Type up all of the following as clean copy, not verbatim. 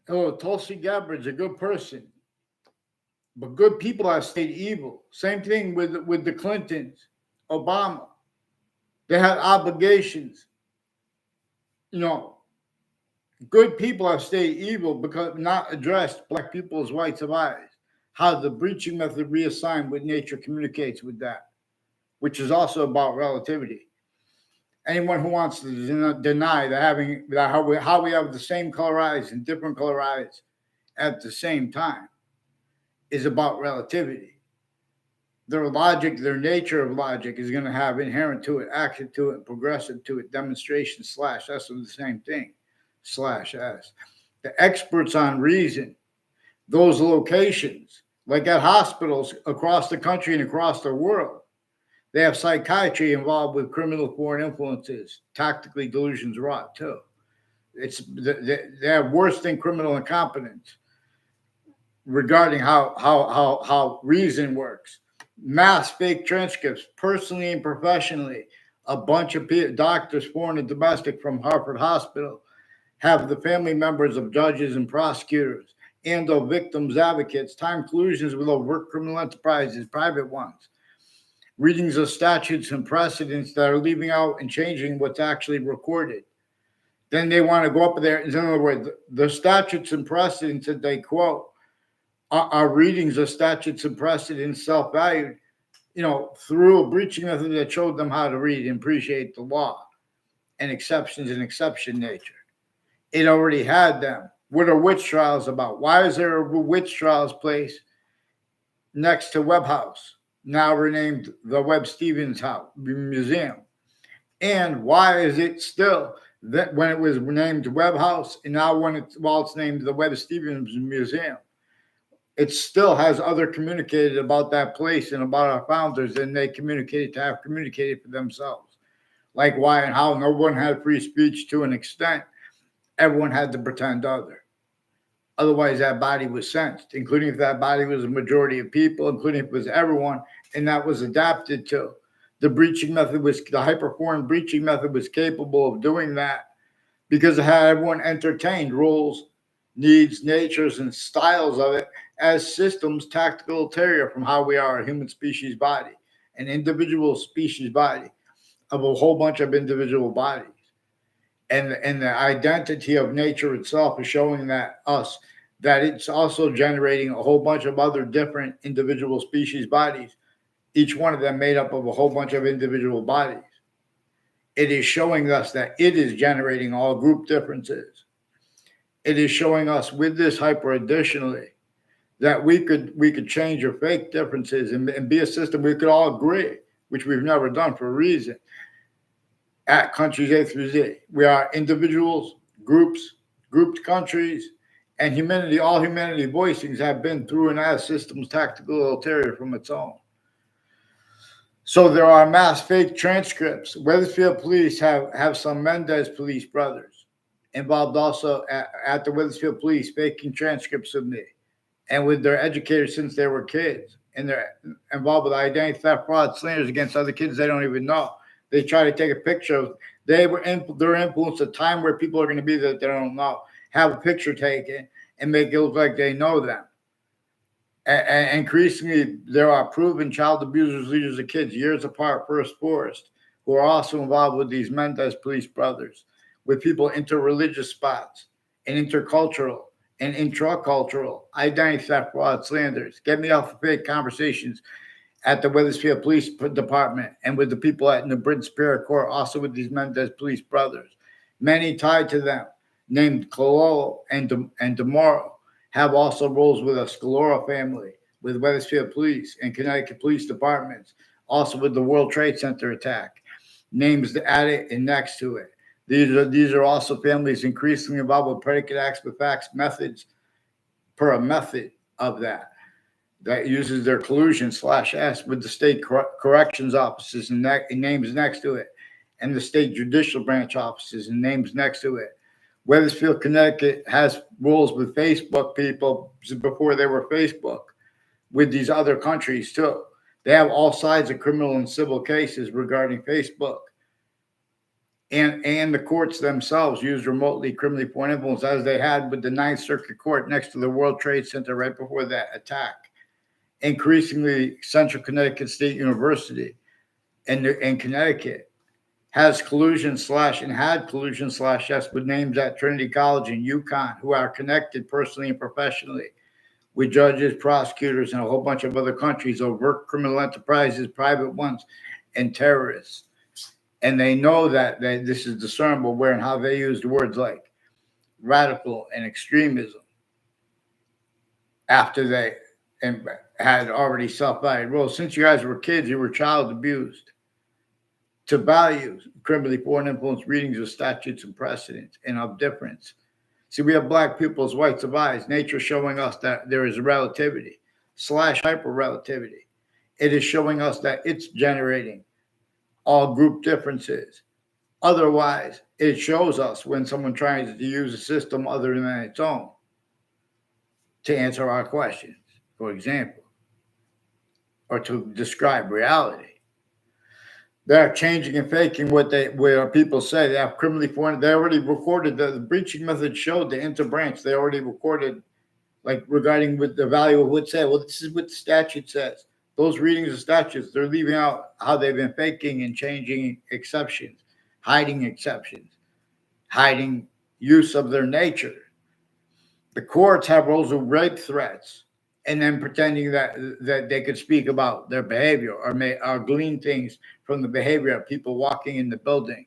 Oh, Tulsi Gabbard's a good person, but good people have stayed evil. Same thing with the Clintons, Obama. They had obligations. You know, good people have stayed evil because not addressed black people's rights of eyes. How the breaching method reassigned what nature communicates with that, which is also about relativity. Anyone who wants to deny that how we have the same color eyes and different color eyes at the same time is about relativity. Their logic, their nature of logic is going to have inherent to it, action to it, progressive to it, demonstration slash S of the same thing, slash S. The experts on reason, those locations, like at hospitals across the country and across the world, they have psychiatry involved with criminal foreign influences, tactically delusions rot too. They have worse than criminal incompetence regarding how reason works. Mass fake transcripts, personally and professionally. A bunch of doctors, foreign and domestic, from Harvard Hospital have the family members of judges and prosecutors and of victims advocates time collusions with overt criminal enterprises, private ones. Readings of statutes and precedents that are leaving out and changing what's actually recorded. Then they want to go up there. In other words, the statutes and precedents that they quote are readings of statutes and precedents self-valued, through a breaching method that showed them how to read and appreciate the law and exceptions and exception nature. It already had them. What are witch trials about? Why is there a witch trials place next to Webb House, now renamed the Webb Stevens House Museum? And why is it still that when it was named Webb House and now it's named the Webb Stevens Museum, it still has other communicated about that place and about our founders than they communicated to have communicated for themselves. Like why and how no one had free speech to an extent. Everyone had to pretend other. Otherwise, that body was sensed, including if that body was a majority of people, including if it was everyone, and that was adapted to. The hyperformed breaching method was capable of doing that because it had everyone entertained rules, needs, natures, and styles of it as systems tactical ulterior from how we are a human species body, an individual species body of a whole bunch of individual bodies. And the identity of nature itself is showing that it's also generating a whole bunch of other different individual species bodies, each one of them made up of a whole bunch of individual bodies. It is showing us that it is generating all group differences. It is showing us with this hyper additionally that we could change or fake differences and be a system we could all agree, which we've never done for a reason. At countries A through Z, we are individuals, groups, grouped countries, and humanity. All humanity voicings have been through and as systems tactical ulterior from its own. So there are mass fake transcripts. Wethersfield police have some Mendez police brothers involved also at the Wethersfield police faking transcripts of me and with their educators since they were kids. And they're involved with identity theft, fraud, slanders against other kids they don't even know. They try to take a picture of, they're influenced a time where people are going to be that they don't know, have a picture taken and make it look like they know them. And increasingly, there are proven child abusers, leaders of kids, years apart, first forest, who are also involved with these Mendez police brothers, with people interreligious spots and intercultural and intracultural, identity theft, fraud, slanders. Get me off of fake conversations at the Wethersfield Police Department and with the people at the Britain Superior Court, also with these Mendez police brothers. Many tied to them, named Cololo and DeMoro, have also roles with a Scalora family, with Wethersfield Police and Connecticut Police Departments, also with the World Trade Center attack, names added and next to it. These are also families increasingly involved with predicate acts with facts methods per a method of that uses their collusion /S with the state corrections offices and names next to it, and the state judicial branch offices and names next to it. Wethersfield, Connecticut has rules with Facebook people before they were Facebook with these other countries too. They have all sides of criminal and civil cases regarding Facebook and the courts themselves used remotely criminally point influence, as they had with the Ninth Circuit Court next to the World Trade Center right before that attack. Increasingly, Central Connecticut State University in Connecticut has collusion slash yes with names at Trinity College in UConn who are connected personally and professionally with judges, prosecutors, and a whole bunch of other countries, overt criminal enterprises, private ones, and terrorists. And they know that this is discernible where and how they use the words like radical and extremism after they had already self-valued roles. Since you guys were kids, you were child abused to value criminally foreign influence readings of statutes and precedents and of difference. See, we have black people's whites of eyes, nature showing us that there is relativity slash hyper-relativity. It is showing us that it's generating all group differences. Otherwise, it shows us when someone tries to use a system other than its own to answer our questions, for example, or to describe reality. They're changing and faking where people say they have criminally foreign. They already recorded the breaching method showed the interbranch. They already recorded, like regarding with the value of what say. Well, this is what the statute says. Those readings of statutes, they're leaving out how they've been faking and changing exceptions, hiding use of their nature. The courts have rules of rape threats, and then pretending that they could speak about their behavior or glean things from the behavior of people walking in the building.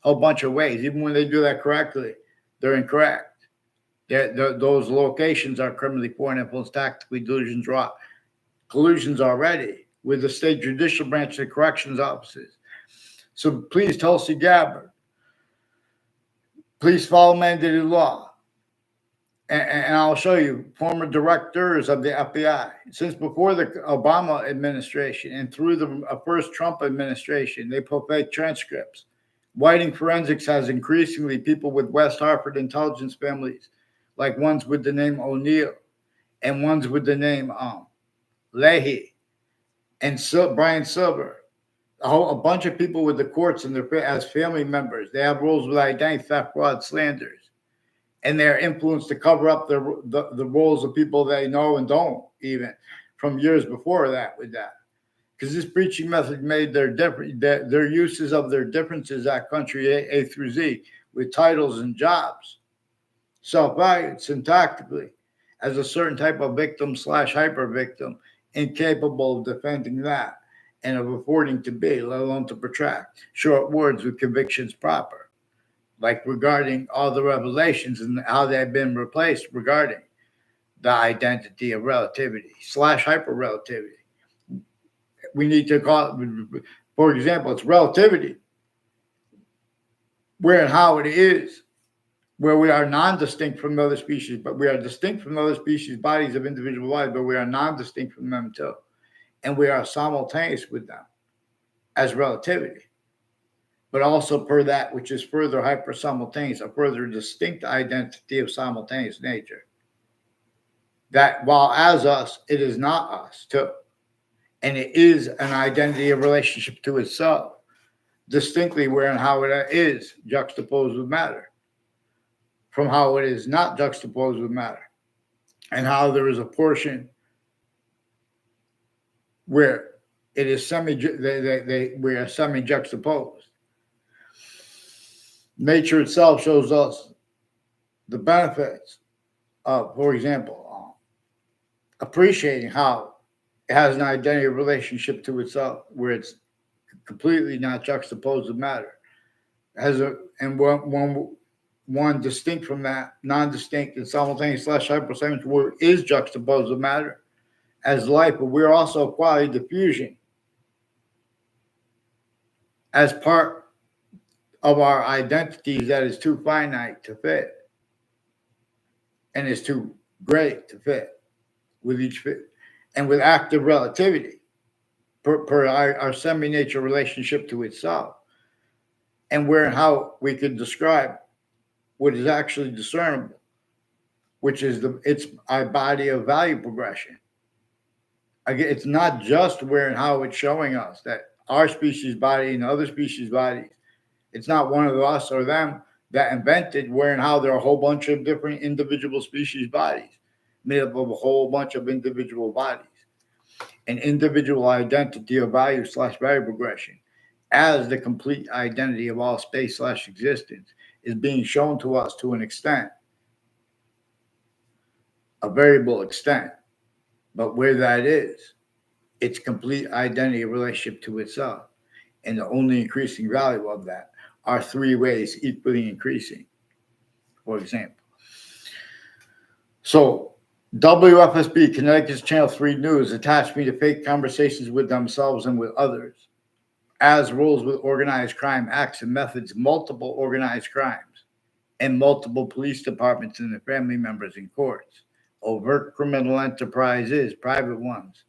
A whole bunch of ways. Even when they do that correctly, they're incorrect. Those locations are criminally foreign influence, tactically delusions, collusions already with the state judicial branch and corrections offices. So please, Tulsi Gabbard, please follow mandated law. And I'll show you former directors of the FBI since before the Obama administration and through the first Trump administration, they put fake transcripts. Whiting forensics has increasingly people with West Hartford intelligence families, like ones with the name O'Neill and ones with the name Leahy and Brian Silver. A bunch of people with the courts and as family members. They have roles with identity theft, fraud, slanders. And they're influenced to cover up the roles of people they know and don't, even from years before that with that. Because this breaching method made their uses of their differences at country A through Z with titles and jobs, self-valued syntactically as a certain type of victim slash hyper victim, incapable of defending that and of affording to be, let alone to protract short words with convictions proper. Like regarding all the revelations and how they've been replaced regarding the identity of relativity slash hyper-relativity. We need to call it, for example, it's relativity, where and how it is, where we are non-distinct from other species, but we are distinct from other species' bodies of individual lives, but we are non-distinct from them too. And we are simultaneous with them as relativity. But also per that which is further hyper-simultaneous, a further distinct identity of simultaneous nature. That while as us, it is not us too. And it is an identity of relationship to itself, distinctly where and how it is juxtaposed with matter, from how it is not juxtaposed with matter, and how there is a portion where it is we are semi-juxtaposed. Nature itself shows us the benefits of, for example, appreciating how it has an identity relationship to itself, where it's completely not juxtaposed with matter. And one distinct from that, non-distinct and simultaneous slash hyper-simultaneous, where is juxtaposed with matter as life, but we're also quality diffusion as part of our identities that is too finite to fit and is too great to fit with each fit and with active relativity per our semi-nature relationship to itself, and where and how we could describe what is actually discernible, which is it's our body of value progression. Again, it's not just where and how it's showing us that our species body and other species bodies It's not one of us or them that invented where and how there are a whole bunch of different individual species bodies made up of a whole bunch of individual bodies. An individual identity of value / value progression as the complete identity of all space / existence is being shown to us to an extent, a variable extent, but where that is, its complete identity of relationship to itself, and the only increasing value of that are three ways equally increasing, for example. So WFSB, Connecticut's Channel 3 News, attached me to fake conversations with themselves and with others as rules with organized crime acts and methods, multiple organized crimes, and multiple police departments and their family members in courts, overt criminal enterprises, private ones.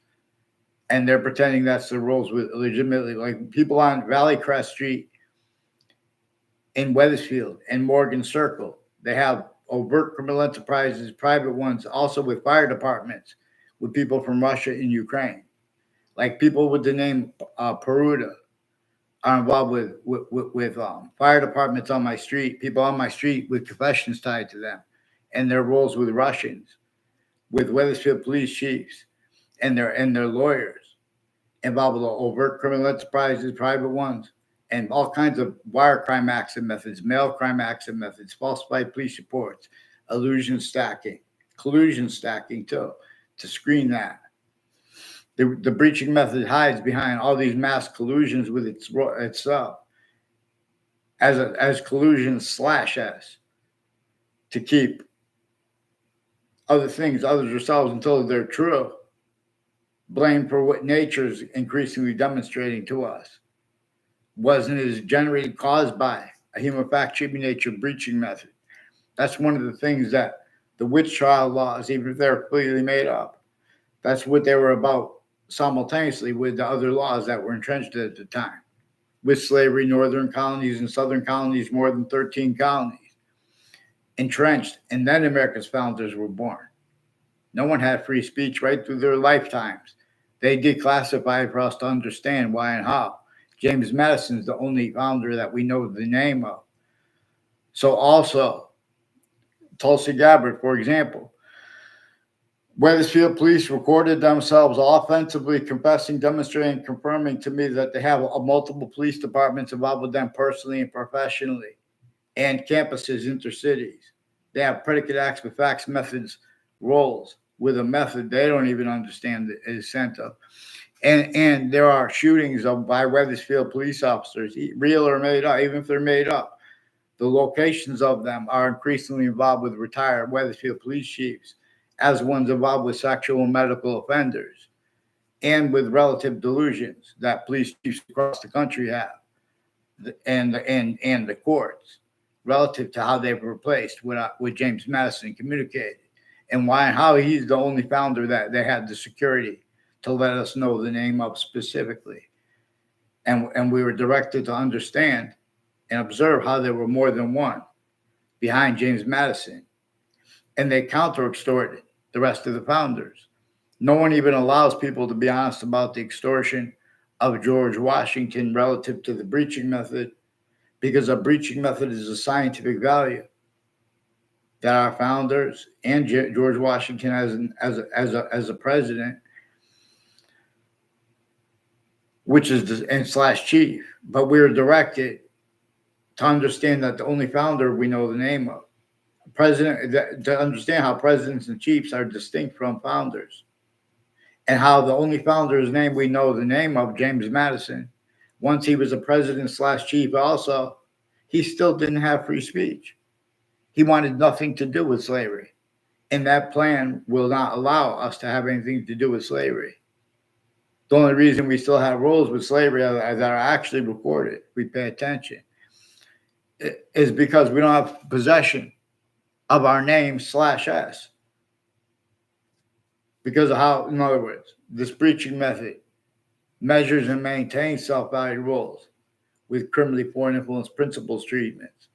And they're pretending that's the rules with legitimately, like people on Valley Crest Street in Wethersfield and Morgan Circle. They have overt criminal enterprises, private ones, also with fire departments, with people from Russia and Ukraine. Like people with the name Peruta are involved with fire departments on my street, people on my street with confessions tied to them, and their roles with Russians, with Wethersfield police chiefs and their lawyers, involved with overt criminal enterprises, private ones, and all kinds of wire crime acts and methods, mail crime acts and methods, falsified police reports, illusion stacking, collusion stacking too, to screen that. The breaching method hides behind all these mass collusions with itself as collusions /s to keep other things, others themselves, until they're true, blamed for what nature is increasingly demonstrating to us. Wasn't it generated, caused by a human fact sheet nature breaching method? That's one of the things that the witch trial laws, even if they're completely made up, that's what they were about simultaneously with the other laws that were entrenched at the time. With slavery, northern colonies and southern colonies, more than 13 colonies, entrenched, and then America's founders were born. No one had free speech right through their lifetimes. They declassified for us to understand why and how. James Madison is the only founder that we know the name of. So also, Tulsi Gabbard, for example, Wethersfield police recorded themselves offensively confessing, demonstrating, confirming to me that they have multiple police departments involved with them personally and professionally, and campuses, intercities. They have predicate acts with facts, methods, roles with a method they don't even understand the extent of. And there are shootings by Wethersfield police officers, real or made up, even if they're made up. The locations of them are increasingly involved with retired Wethersfield police chiefs, as ones involved with sexual and medical offenders, and with relative delusions that police chiefs across the country have, and the courts, relative to how they've replaced what James Madison communicated, and why and how he's the only founder that they had the security to let us know the name of specifically. And we were directed to understand and observe how there were more than one behind James Madison. And they counter-extorted the rest of the founders. No one even allows people to be honest about the extortion of George Washington relative to the breaching method, because a breaching method is a scientific value that our founders and George Washington as a president, which is and / chief, but we were directed to understand that the only founder we know the name of, president, to understand how presidents and chiefs are distinct from founders, and how the only founder's name we know the name of, James Madison, once he was a president / chief also, he still didn't have free speech. He wanted nothing to do with slavery, and that plan will not allow us to have anything to do with slavery. The only reason we still have rules with slavery that are actually recorded, we pay attention, is because we don't have possession of our name /s. Because of how, in other words, this breaching method measures and maintains self-value rules with criminally foreign influence principles treatments.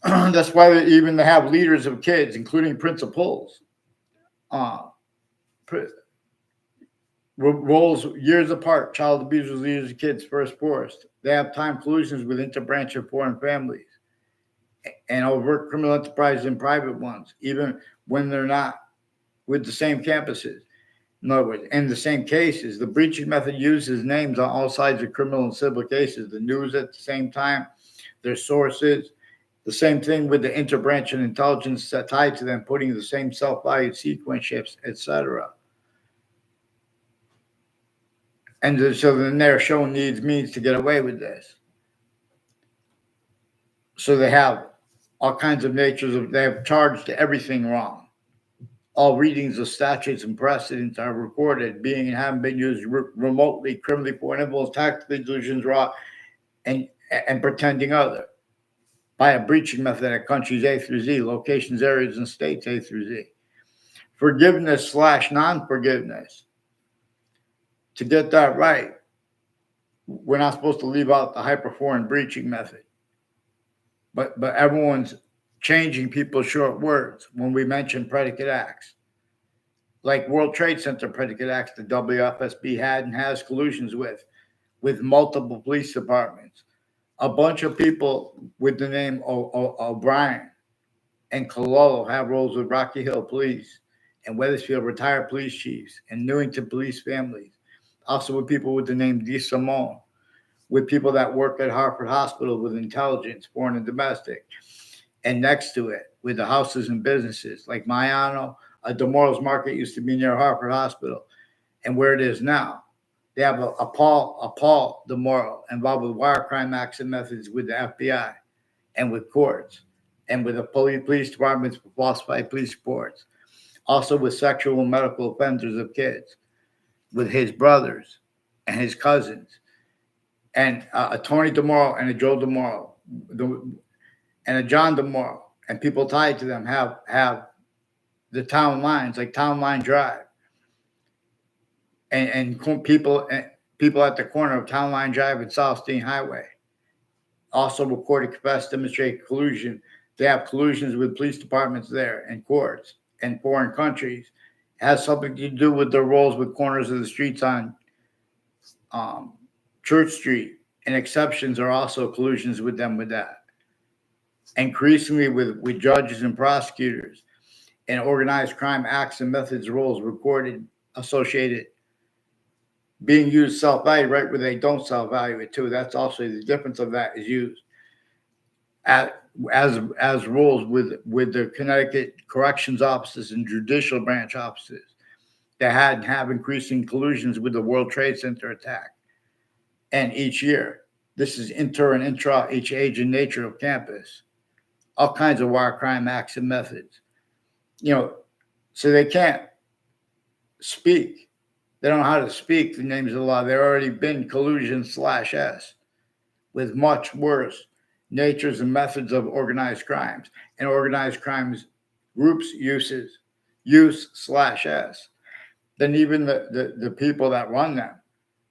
That's why they even have leaders of kids, including principals, roles years apart, child abusers, leaders of kids, first forced. They have time collusions with interbranch and foreign families and overt criminal enterprises and private ones, even when they're not with the same campuses. In other words, in the same cases, the breaching method uses names on all sides of criminal and civil cases, the news at the same time, their sources. The same thing with the interbranch and intelligence that tied to them, putting the same self-valued sequence shifts, etc. And so then they're showing needs means to get away with this. So they have all kinds of natures of, they have charged everything wrong. All readings of statutes and precedents are recorded, being and having been used remotely, criminally for influence, tactically, delusions, raw, and pretending other by a breaching method at countries A through Z, locations, areas, and states A through Z. Forgiveness / non-forgiveness. To get that right, we're not supposed to leave out the hyperforeign breaching method. But everyone's changing people's short words when we mention predicate acts. Like World Trade Center predicate acts the WFSB had and has collusions with multiple police departments. A bunch of people with the name O'Brien and Cololo have roles with Rocky Hill Police and Wethersfield retired police chiefs and Newington police families. Also with people with the name DeSimone, with people that work at Hartford Hospital with intelligence, foreign and domestic. And next to it, with the houses and businesses like Mayano, DeMorro's Market used to be near Hartford Hospital, and where it is now. They have a Paul DeMorro involved with wire crime acts and methods with the FBI and with courts and with the police departments for falsified police reports. Also with sexual and medical offenders of kids, with his brothers and his cousins, and a Tony DeMorro and a Joe DeMorro, and a John DeMorro, and people tied to them have the town lines, like Town Line Drive, and people at the corner of Town Line Drive and South Steen Highway. Also recorded, confessed, demonstrate collusion. They have collusions with police departments there and courts and foreign countries. It has something to do with their roles with corners of the streets on Church Street, and exceptions are also collusions with them with that. Increasingly with judges and prosecutors and organized crime acts and methods, roles recorded, associated, being used self-value right where they don't self-value it too. That's also the difference of that is used as rules with the Connecticut corrections offices and judicial branch offices that have increasing collusions with the World Trade Center attack. And each year, this is inter and intra, each age and nature of campus, all kinds of wire crime acts and methods. So they can't speak. They don't know how to speak the names of the law. They've already been collusion /S with much worse natures and methods of organized crimes and organized crimes groups use /S. Then even the people that run them,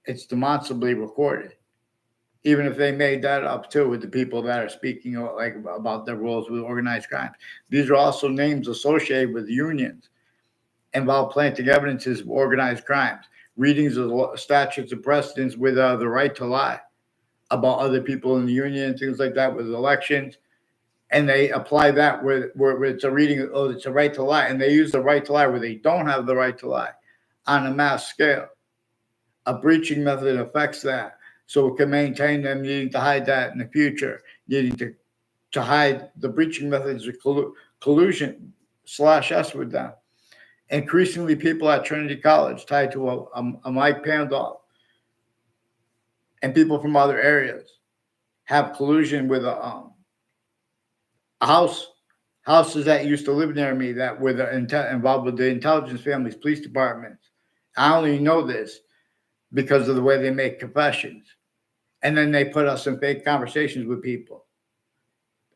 it's demonstrably recorded. Even if they made that up too with the people that are speaking like about their roles with organized crimes. These are also names associated with unions involved planting evidences of organized crimes, readings of statutes and precedents with the right to lie about other people in the union and things like that with elections. And they apply that where it's a reading, it's a right to lie. And they use the right to lie where they don't have the right to lie on a mass scale. A breaching method affects that. So it can maintain them needing to hide that in the future, needing to hide the breaching methods of collusion /S with them. Increasingly, people at Trinity College tied to a Mike Pandolf and people from other areas have collusion with houses that used to live near me that were involved with the intelligence families, police departments. I only know this because of the way they make confessions. And then they put us in fake conversations with people.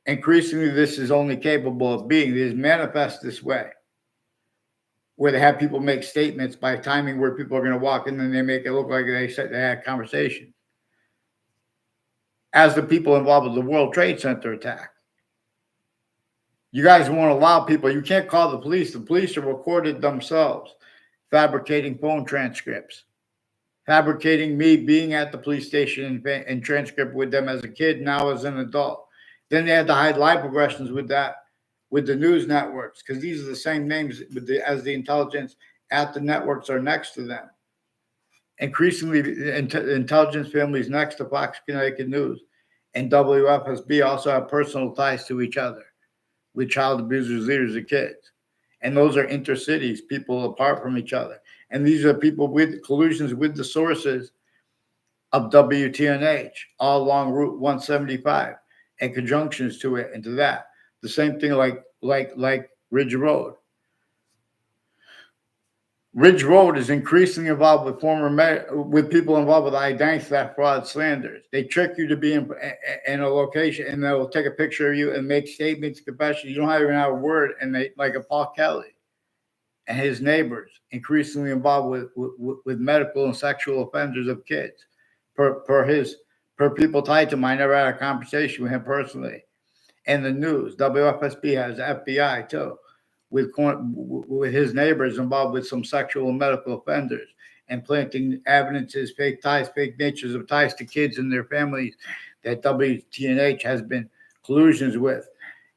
Increasingly, this is only capable of being, it is manifest this way, where they have people make statements by timing where people are going to walk in, and they make it look like they said they had conversations. As the people involved with the World Trade Center attack. You guys won't allow people, you can't call the police. The police are recorded themselves, fabricating phone transcripts fabricating me being at the police station and transcript with them as a kid, now as an adult. Then they had to hide live progressions with that, with the news networks, because these are the same names as the intelligence at the networks are next to them. Increasingly, intelligence families next to Fox Connecticut News and WFSB also have personal ties to each other with child abusers, leaders of kids. And those are intercities, people apart from each other. And these are people with collusions with the sources of WTNH all along Route 175 and conjunctions to it and to that. The same thing like Ridge Road. Ridge Road is increasingly involved with people involved with identity theft, fraud, slanders. They trick you to be in a location, and they'll take a picture of you and make statements, confessions. You don't even have a word, and they like a Paul Kelly and his neighbors, increasingly involved with medical and sexual offenders of kids. Per people tied to him, I never had a conversation with him personally. And the news, WFSB has FBI too, with his neighbors involved with some sexual and medical offenders and planting evidences, fake ties, fake natures of ties to kids and their families that WTNH has been collusions with,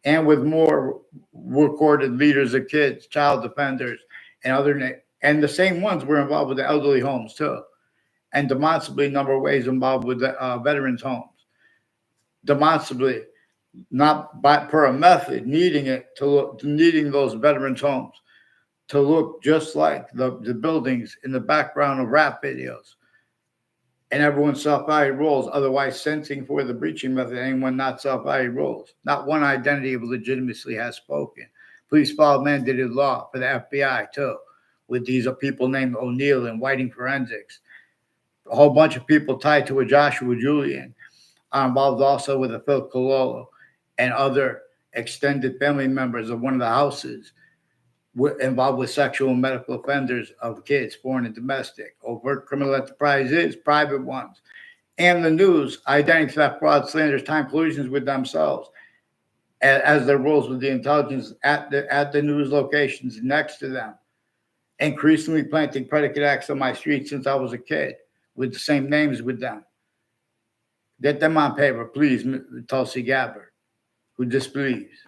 and with more recorded leaders of kids, child offenders, and the same ones were involved with the elderly homes too, and demonstrably a number of ways involved with the veterans' homes. Demonstrably, not by per a method, needing those veterans' homes to look just like the buildings in the background of rap videos. And everyone self-valued roles, otherwise sensing for the breaching method, anyone not self-valued roles. Not one identity of legitimacy has spoken. Police followed mandated law for the FBI too, with these people named O'Neill and Whiting Forensics. A whole bunch of people tied to a Joshua Julian are involved also with a Phil Cololo and other extended family members of one of the houses involved with sexual and medical offenders of kids, foreign and domestic. Overt criminal enterprises, private ones. And the news, identity theft, fraud, slanders, time collusions with themselves as their roles with the intelligence at the news locations next to them. Increasingly planting predicate acts on my street since I was a kid with the same names with them. Get them on paper, please, Tulsi Gabbard, who disbelieves.